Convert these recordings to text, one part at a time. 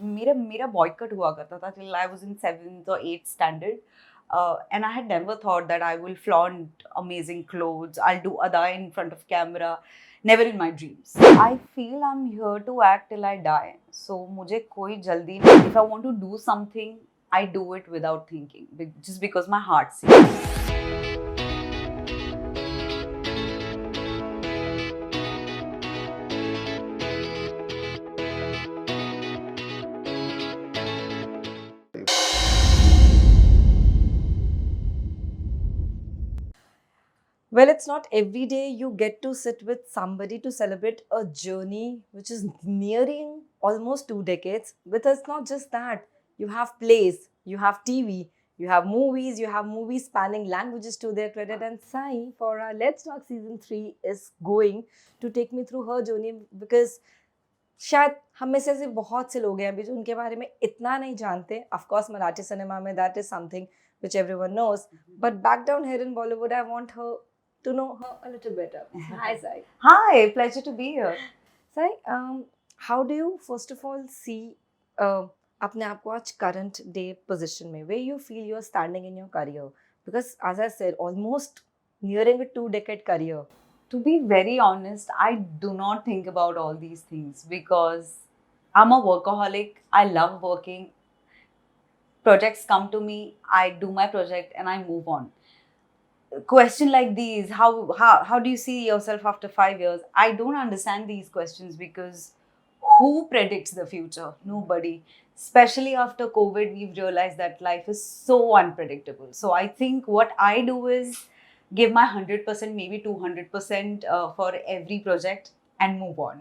मेरा मेरा बॉयकट हुआ करता था till I was in 7th or 8th standard. And I had never thought that I will flaunt amazing clothes. I'll do ada in front of camera. Never in my dreams. I feel I'm here to act till I die. So मुझे कोई जल्दी नहीं. If I want to do something, I do it without thinking. Just because my heart says. Well, it's not every day you get to sit with somebody to celebrate a journey which is nearing almost 2 decades. But it's not just that. You have plays, you have TV, you have movies spanning languages to their credit. And Sai, for our Let's Talk Season 3, is going to take me through her journey because शायद हम में से ऐसे बहुत से लोग हैं अभी जो उनके बारे में इतना नहीं जानते. Of course, मराठी सिनेमा में that is something which everyone knows. But back down here in Bollywood, I want her to know her a little better. Hi, Sai. Hi, pleasure to be here. Sai, how do you first of all see अपने आप को आज current day position में where you feel you are standing in your career? Because as I said, almost nearing a 2-decade career. To be very honest, I do not think about all these things because I'm a workaholic. I love working. Projects come to me, I do my project and I move on. Question like these, how do you see yourself after 5 years? I don't understand these questions because who predicts the future? Nobody. Especially after COVID, we've realized that life is so unpredictable. So I think what I do is give my 100%, maybe 200% for every project and move on.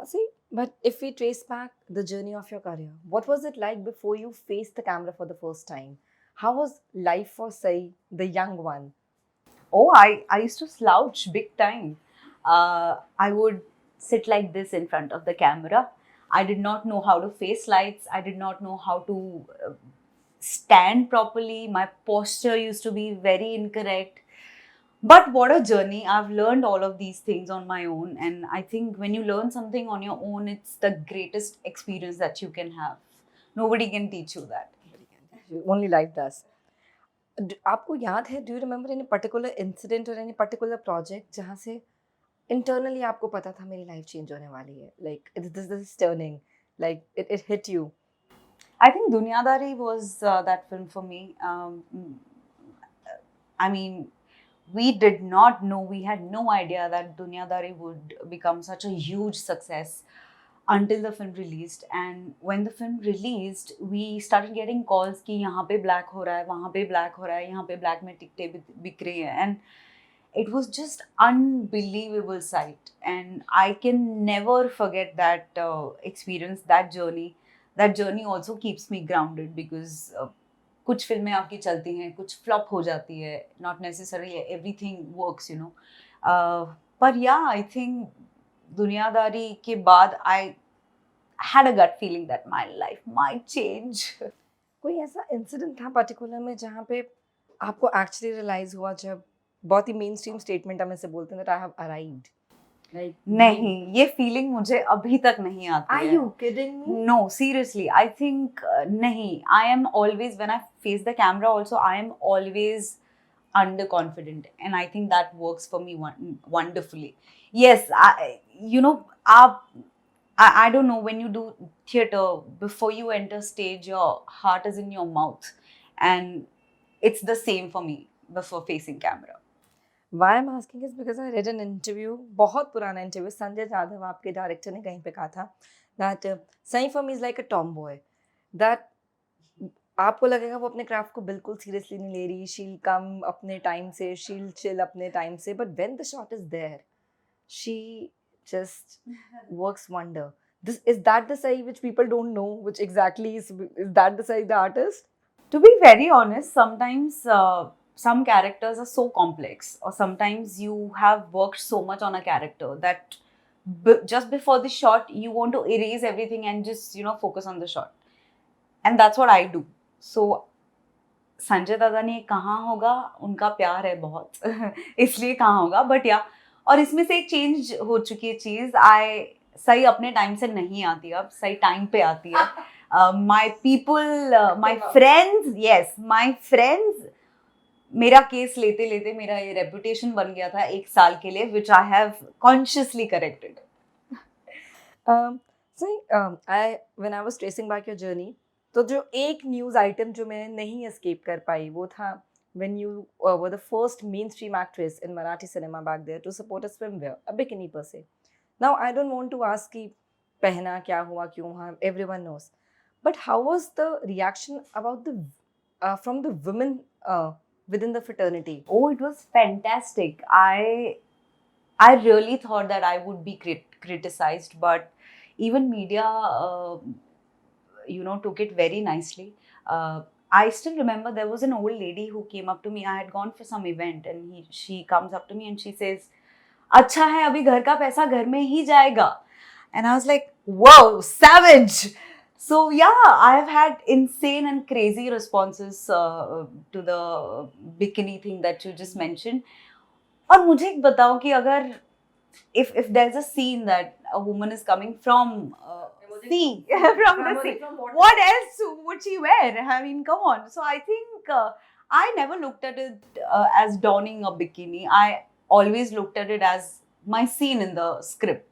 See, but if we trace back the journey of your career, what was it like before you faced the camera for the first time? How was life for Sai, the young one? Oh, I used to slouch big time. I would sit like this in front of the camera. I did not know how to face lights. I did not know how to stand properly. My posture used to be very incorrect. But what a journey. I've learned all of these things on my own. And I think when you learn something on your own, it's the greatest experience that you can have. Nobody can teach you that. Only life does. आपको याद है, do you remember any particular incident or any particular project जहाँ से internally आपको पता था मेरी life change होने वाली है, like this is turning, like it hit you? I think Dunyadari was that film for me. I mean, we did not know, we had no idea that Dunyadari would become such a huge success until the film released. And when the film released, we started getting calls कि यहाँ पे black हो रहा है, वहाँ पे black हो रहा है, यहाँ पे black में टिकटें बिक रही हैं. And it was just unbelievable sight. And I can never forget that experience, that journey. That journey also keeps me grounded because कुछ फिल्में आपकी चलती हैं, कुछ फ्लॉप हो जाती है, not necessarily everything works, you know. पर या आई थिंक दुनियादारी के बाद I had a gut feeling that my life might change. कोई ऐसा इंसिडेंट था पर्टिकुलर में जहाँ पे आपको एक्चुअली रियलाइज हुआ, जब बहुत ही मेन स्ट्रीम स्टेटमेंट हम इसे बोलते हैं, दैट आई हैव अराइव्ड? नहीं, ये फीलिंग मुझे अभी तक नहीं आती है. Are you kidding me? No, seriously, I think नहीं. I am always, when I face the camera also, I am always underconfident, and I think that works for me wonderfully. Yes, I don't know, when you do theater, before you enter stage, your heart is in your mouth, and it's the same for me before facing camera. Why I'm asking is because I read an interview, बहुत पुराना interview, Sanjay Jadhav आपके director ने कहीं पे कहा था that Sai for me is like a tomboy, that आपको लगेगा वो अपने क्राफ्ट को बिल्कुल सीरियसली नहीं ले रही, she'll come अपने टाइम से, she'll chill अपने टाइम से, but when the shot is there, she just works wonder. Is that the Sai which people don't know, which exactly is that the Sai, the artist? To be very honest, sometimes some characters are so complex, or sometimes you have worked so much on a character that just before the shot you want to erase everything and just focus on the shot, and that's what I do. So Sanjay दादा ने कहा होगा, उनका प्यार है बहुत इसलिए कहा होगा, बट या, और इसमें से एक चेंज हो चुकी है चीज. सही अपने टाइम से नहीं आती, अब सही टाइम पे आती है. My people, my friends, yes my friends, मेरा केस लेते लेते मेरा ये रेपुटेशन बन गया था 1 साल के लिए, which I have consciously corrected. So, when I was tracing back your journey, तो जो एक न्यूज़ आइटम जो मैं नहीं एस्केप कर पाई वो था when you were the first mainstream actress in Marathi cinema back there to support a swimwear, a bikini per se. Now, I don't want to ask कि पहना क्या हुआ क्यों हुआ, everyone knows. But how was the reaction about the from the women within the fraternity? Oh, it was fantastic. I really thought that I would be criticized, but even media, took it very nicely. I still remember there was an old lady who came up to me. I had gone for some event, and she comes up to me and she says, "अच्छा है, अभी घर का पैसा घर में ही जाएगा." And I was like, "Whoa, savage!" So yeah, I have had insane and crazy responses to the bikini thing that you just mentioned. और मुझे एक बताओ कि अगर if there's a scene that a woman is coming from sea, from the sea, what else would she wear? I mean, come on. So I think I never looked at it as donning a bikini. I always looked at it as my scene in the script.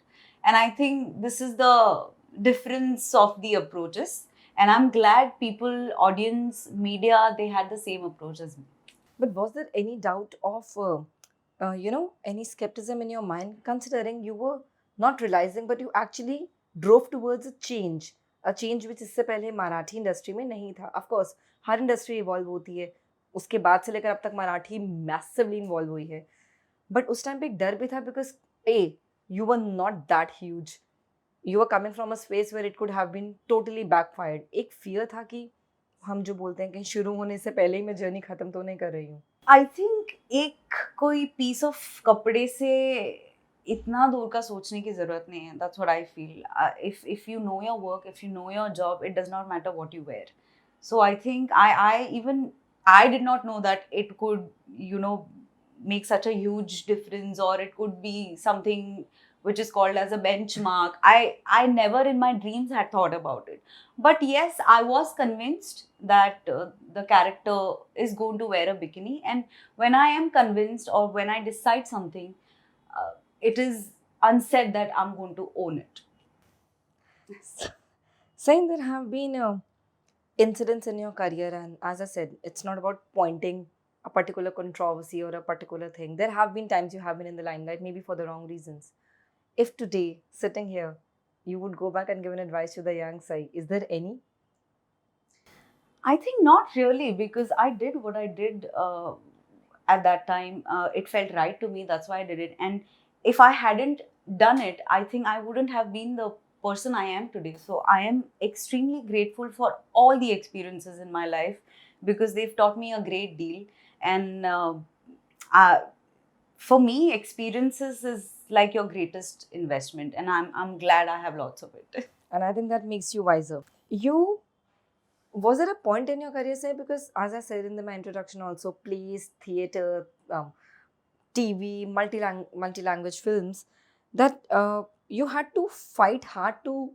And I think this is the difference of the approaches. And I'm glad people, audience, media, they had the same approach as me. But was there any doubt of, any skepticism in your mind, considering you were not realizing, but you actually drove towards a change which इससे पहले Marathi industry में नहीं था. Of course, her industry evolve होती है. उसके बाद से लेकर अब तक मराठी मैसिवली इन्वॉल्व हुई है. बट उस टाइम पे एक डर भी था because you were not that huge. You were coming from a space where it could have been totally backfired. एक fear था कि हम जो बोलते हैं कहीं शुरू होने से पहले ही मैं जर्नी खत्म तो नहीं कर रही हूँ. आई थिंक एक कोई पीस ऑफ कपड़े से इतना दूर का सोचने की जरूरत नहीं है. That's what I feel. If you know your work, if you know your job, it does not matter what you wear. So I think I did not know that it could, make such a huge difference, or it could be something which is called as a benchmark. I never in my dreams had thought about it. But yes, I was convinced that the character is going to wear a bikini. And when I am convinced, or when I decide something, it is unsaid that I'm going to own it. Saying there have been incidents in your career, and as I said, it's not about pointing a particular controversy or a particular thing. There have been times you have been in the limelight, maybe for the wrong reasons. If today, sitting here, you would go back and give an advice to the young Sai, is there any? I think not really, because I did what I did at that time. It felt right to me. That's why I did it. And if I hadn't done it, I think I wouldn't have been the person I am today. So I am extremely grateful for all the experiences in my life, because they've taught me a great deal. And for me, experiences is like your greatest investment, and I'm glad I have lots of it. And I think that makes you wiser. Was there a point in your career, say, because as I said in my introduction also, plays, theatre, TV, multi-language films, that you had to fight hard to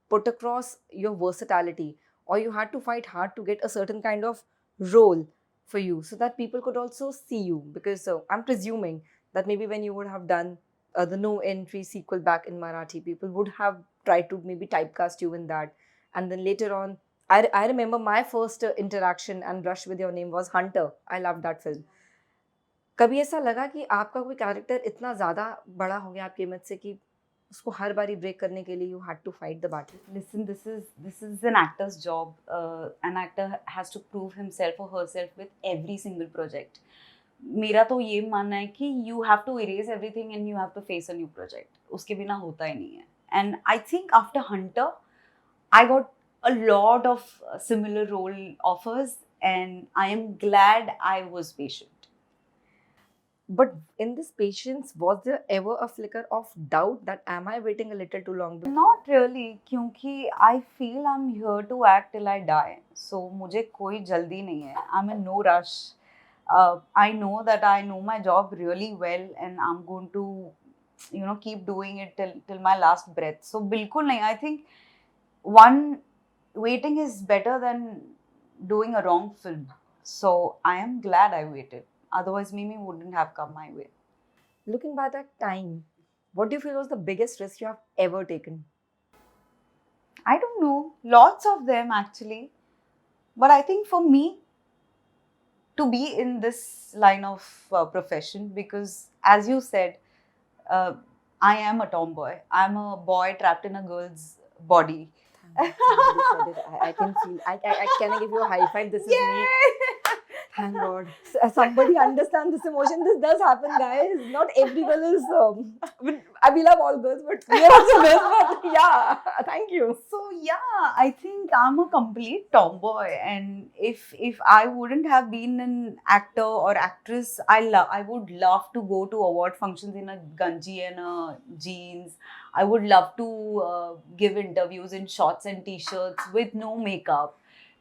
put across your versatility, or you had to fight hard to get a certain kind of role for you so that people could also see you, because I'm presuming that maybe when you would have done the no entry sequel back in Marathi, people would have tried to maybe typecast you in that, and then later on, I remember my first interaction and brush with your name was Hunter. I loved that film. कभी ऐसा लगा कि आपका कोई character इतना ज़्यादा बड़ा हो गया आपकी इमेज से कि उसको हर बारी ब्रेक करने के लिए you had to fight the battle? Listen, this is an actor's job. An actor has to prove himself or herself with every single project. मेरा तो ये मानना है कि you have to erase everything and you have to face a new project. उसके बिना होता ही नहीं है. And I think after Hunter, I got a lot of similar role offers, and I am glad I was patient. But in this patience, was there ever a flicker of doubt that am I waiting a little too long? Not really, क्योंकि I feel I'm here to act till I die. So मुझे कोई जल्दी नहीं है. I'm in no rush. I know that I know my job really well, and I'm going to keep doing it till my last breath. So bilkul nahi. I think one, waiting is better than doing a wrong film. So I am glad I waited. Otherwise, Mimi wouldn't have come my way. Looking back at time, what do you feel was the biggest risk you have ever taken? I don't know. Lots of them actually. But I think for me, to be in this line of profession, because as you said, uh, I am a tomboy. I'm a boy trapped in a girl's body. Somebody said it. I can feel. Can I give you a high five? This is me. Thank God. Somebody understand this emotion. This does happen, guys. Not every girl is. We love all girls, but we are also girls. But yeah, thank you. So yeah, I think I'm a complete tomboy, and if I wouldn't have been an actor or actress, I would love to go to award functions in a ganji and a jeans. I would love to give interviews in shorts and t-shirts with no makeup.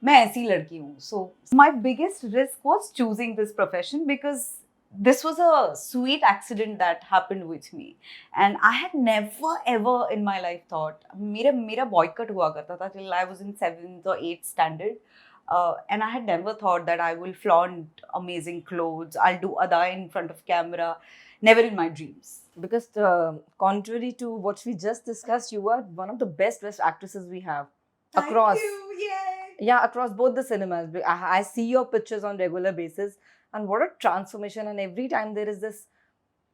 मैं ऐसी लड़की हूँ. So my biggest risk was choosing this profession because this was a sweet accident that happened with me. And I had never ever in my life thought, मेरा boycott हुआ करता था till I was in 7th or 8th standard. And I had never thought that I will flaunt amazing clothes, I'll do ada in front of camera. Never in my dreams. Because contrary to what we just discussed, you are one of the best dressed actresses we have across. Thank you, yay! Yeah, across both the cinemas. I see your pictures on regular basis, and what a transformation! And every time there is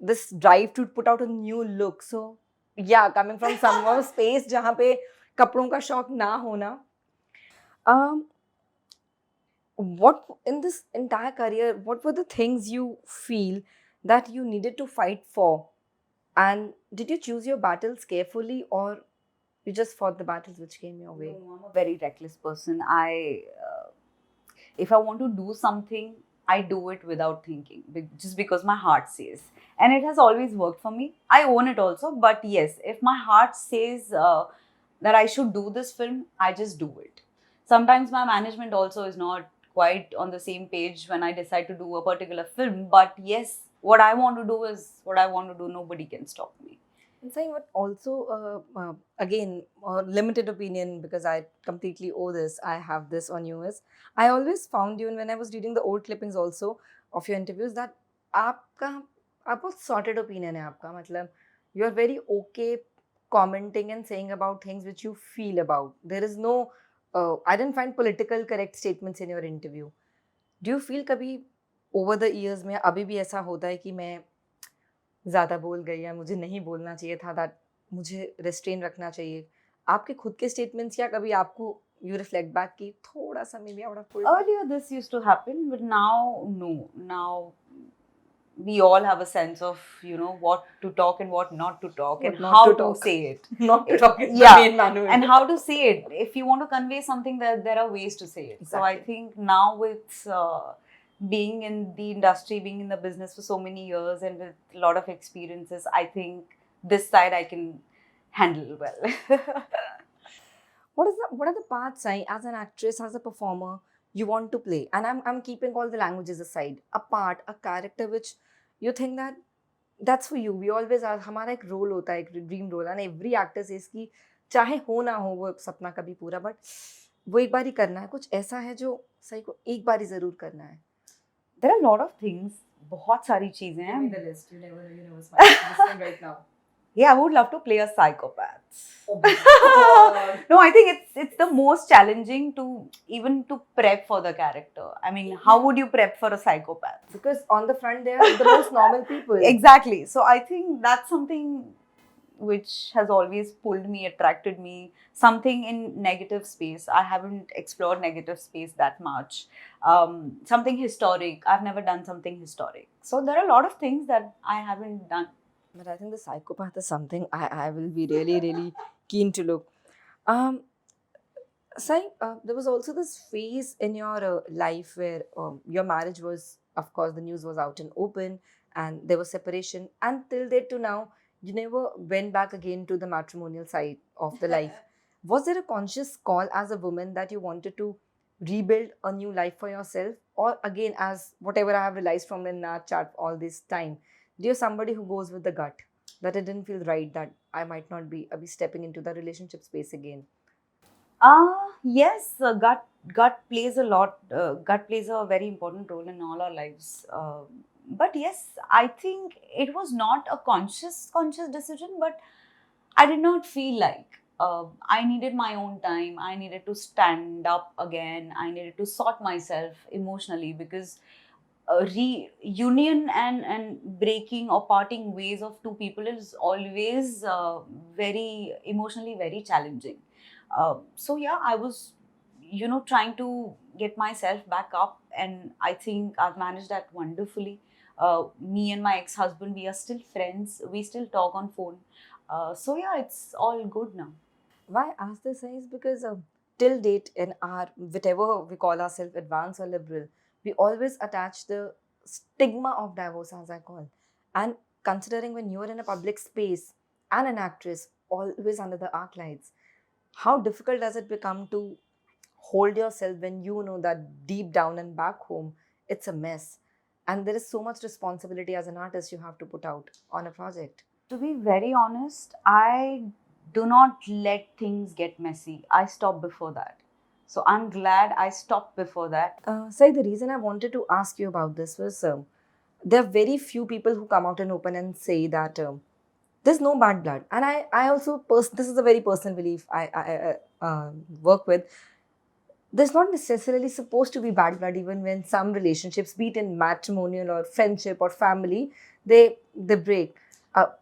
this drive to put out a new look. So yeah, coming from some space जहाँ पे कपड़ों का शौक ना होना. What in this entire career, what were the things you feel that you needed to fight for? And did you choose your battles carefully, or you just fought the battles which came your way? No, I'm a very reckless person. If I want to do something, I do it without thinking, just because my heart says. And it has always worked for me. I own it also. But yes, if my heart says that I should do this film, I just do it. Sometimes my management also is not quite on the same page when I decide to do a particular film. But yes, what I want to do is what I want to do. Nobody can stop me. I'm saying, but also, again, limited opinion, because I completely owe this. I have this on you. Is I always found you, and when I was reading the old clippings also of your interviews, that आपका आप बहुत sorted opinion है आपका. मतलब you are very okay commenting and saying about things which you feel about. There is no, I didn't find political correct statements in your interview. Do you feel कभी over the years में अभी भी ऐसा होता है कि मैं ज़्यादा बोल गई या मुझे नहीं बोलना चाहिए था, दैट मुझे रेस्ट्रेन रखना चाहिए? आपके खुद के स्टेटमेंट्स या कभी आपको you reflect back कि थोड़ा सा maybe I would have pulled back? Earlier this used to happen, but now no. Now we all have a sense of what to talk and what not to talk, What and not how to to talk. say it. Not to talk is Yeah, the main manual. And how to say it. If you want to convey something, there are ways to say it. So I Exactly. think now with being in the industry, being in the business for so many years, and with a lot of experiences, I think this side I can handle well. What are the parts, Sai, as an actress, as a performer, you want to play? And I'm keeping all the languages aside. A part, a character which you think that that's for you. We always are. हमारा एक role होता है, एक dream role, and every actor says कि चाहे हो ना हो वो सपना कभी पूरा, but वो एक बार ही करना है. कुछ ऐसा है जो सही को एक बार ही जरूर करना है. There are a lot of things. बहुत सारी चीजें हैं. Give me the list. You never smile. This one right now. Yeah, I would love to play a psychopath. Oh my God. No, I think it's the most challenging to even to prep for the character. I mean, how would you prep for a psychopath? Because on the front they are the most normal people. Exactly. So I think that's something which has always pulled me, attracted me. Something in negative space. I haven't explored negative space that much. Something historic. I've never done something historic. So there are a lot of things that I haven't done. But I think the psychopath is something I will be really, really keen to look. Sai, there was also this phase in your life where your marriage was, of course, the news was out and open, and there was separation. Until that to now, you never went back again to the matrimonial side of the life. Was there a conscious call as a woman that you wanted to rebuild a new life for yourself? Or again, as whatever I have realized from the Nath chart all this time, you're somebody who goes with the gut. that it didn't feel right, that I might not be stepping into the relationship space again? Yes, gut plays a lot. Gut plays a very important role in all our lives. But yes, I think it was not a conscious decision. But I did not feel like I needed my own time. I needed to stand up again. I needed to sort myself emotionally because reunion and breaking or parting ways of two people is always very emotionally very challenging. So yeah, I was trying to get myself back up, and I think I've managed that wonderfully. Me and my ex-husband, we are still friends, we still talk on phone. So yeah, it's all good now. Why I ask this is because till date in our whatever we call ourselves advanced or liberal, we always attach the stigma of divorce, as I call. And considering when you're in a public space and an actress always under the arc lights, how difficult does it become to hold yourself when you know that deep down and back home it's a mess, and there is so much responsibility as an artist you have to put out on a project? To be very honest, I do not let things get messy. I stop before that. So I'm glad I stopped before that. Sai, the reason I wanted to ask you about this was there are very few people who come out and open and say that there's no bad blood. And I also, this is a very personal belief I work with. There's not necessarily supposed to be bad blood, even when some relationships, be it in matrimonial or friendship or family, they break.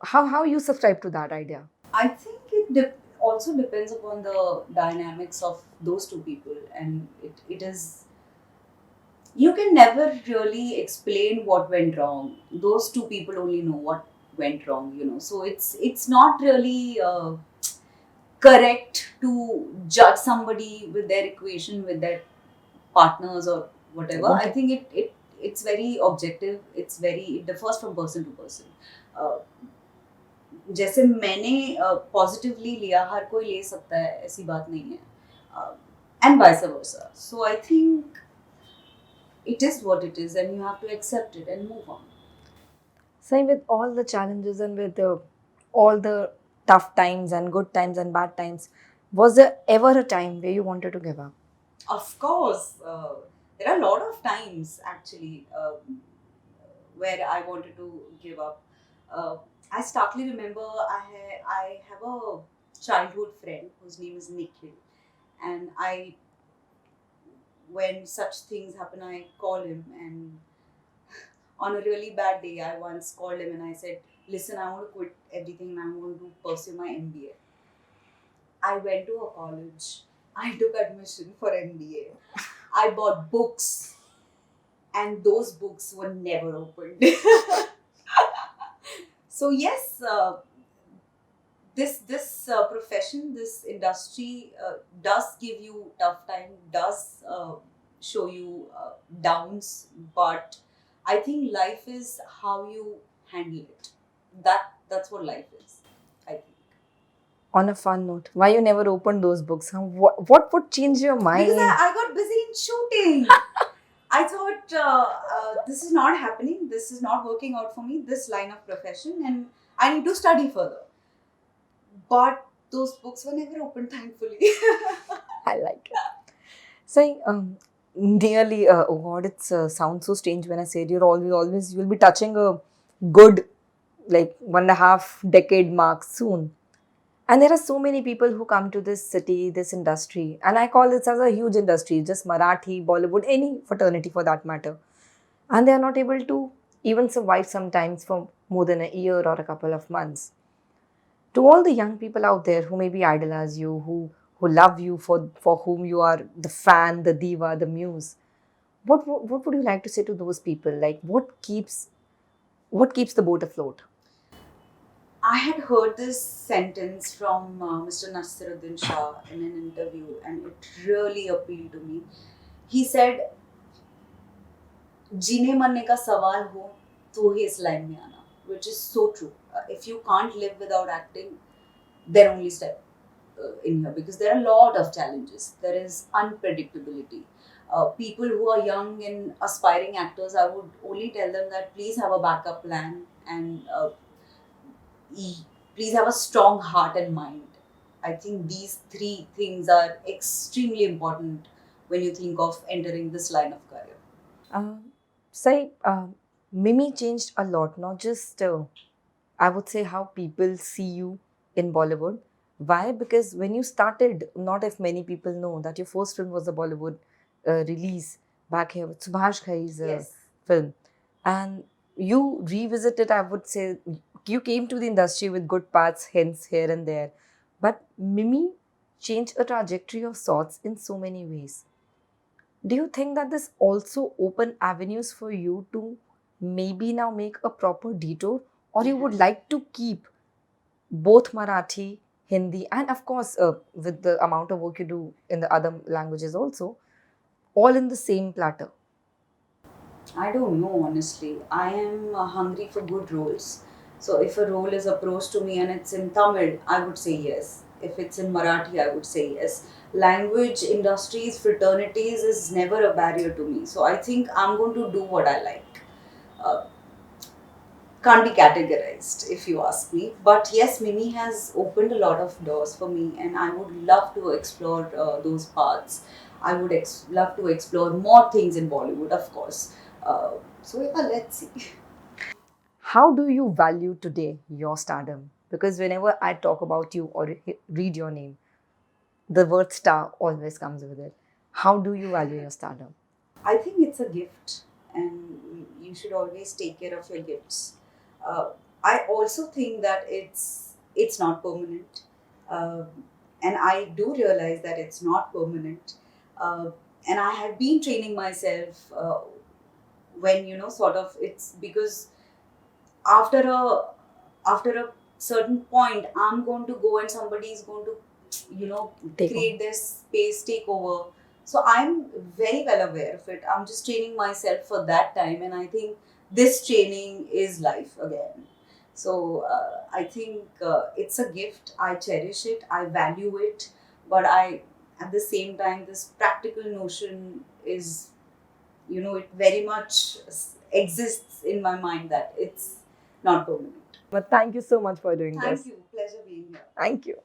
How you subscribe to that idea? I think it also depends upon the dynamics of those two people, and it is, you can never really explain what went wrong. Those two people only know what went wrong. So it's not really correct to judge somebody with their equation with their partners or whatever. I think it's very objective. It differs from person to person. uh, जैसे मैंने positively लिया, हर कोई ले सकता है, ऐसी बात नहीं है, and vice versa. So I think it is what it is, and you have to accept it and move on. Same with all the challenges and with all the tough times and good times and bad times. Was there ever a time where you wanted to give up? Of course, there are a lot of times actually where I wanted to give up. I starkly remember I have a childhood friend whose name is Nikhil, and when such things happen, I call him. And on a really bad day, I once called him and I said, "Listen, I want to quit everything and I'm going to pursue my MBA." I went to a college. I took admission for MBA. I bought books, and those books were never opened. So yes, this profession, this industry does give you tough time, does show you downs, but I think life is how you handle it. That's what life is, I think. On a fun note, why you never opened those books? Huh? What would change your mind? Because I got busy in shooting. I thought this is not happening. This is not working out for me, this line of profession, and I need to study further. But those books were never opened, thankfully. I like it. Saying nearly, oh God, it sounds so strange when I say it. You'll be touching a good, like 1.5 decade mark soon. And there are so many people who come to this city, this industry, and I call this as a huge industry, just Marathi, Bollywood, any fraternity for that matter. And they are not able to even survive sometimes for more than a year or a couple of months. To all the young people out there who maybe idolize you, who love you, for whom you are the fan, the diva, the muse, what would you like to say to those people? Like what keeps the boat afloat? I had heard this sentence from Mr. Nasiruddin Shah in an interview, and it really appealed to me. He said, जीने मरने का सवाल हो तो ही इस line में आना, which is so true. If you can't live without acting, then only step in here, because there are a lot of challenges. There is unpredictability. People who are young and aspiring actors, I would only tell them that please have a backup plan, and please have a strong heart and mind. I think these three things are extremely important when you think of entering this line of career. Uh, Say, Mimi changed a lot, not just I would say how people see you in Bollywood. Why? Because when you started, not if many people know that your first film was a Bollywood release back here with Subhash Ghai's Yes. film, and you revisited. I would say you came to the industry with good parts, hints here and there, but Mimi changed a trajectory of sorts in so many ways. Do you think that this also open avenues for you to maybe now make a proper detour, or you would like to keep both Marathi, Hindi, and of course, with the amount of work you do in the other languages also, all in the same platter? I don't know, honestly. I am hungry for good roles. So if a role is approached to me and it's in Tamil, I would say yes. If it's in Marathi, I would say yes. Language, industries, fraternities is never a barrier to me. So I think I'm going to do what I like. Uh, can't be categorized if you ask me. But yes, Mimi has opened a lot of doors for me, and I would love to explore those paths. I would love to explore more things in Bollywood, of course. So yeah, let's see. How do you value today your stardom? Because whenever I talk about you or read your name, the word star always comes with it. How do you value your stardom? I think it's a gift, and you should always take care of your gifts. Uh, I also think that it's not permanent, uh, and I do realize that it's not permanent. Uh, and I have been training myself when sort of it's because after a after a certain point, I'm going to go and somebody is going to you know Take over. create their space, take over. So I'm very well aware of it. I'm just training myself for that time, and I think this training is life again. So I think it's a gift. I cherish it, I value it, but I at the same time, this practical notion is, it very much exists in my mind that it's not permanent. But thank you so much for doing Thank this. you. Pleasure being here. Thank you.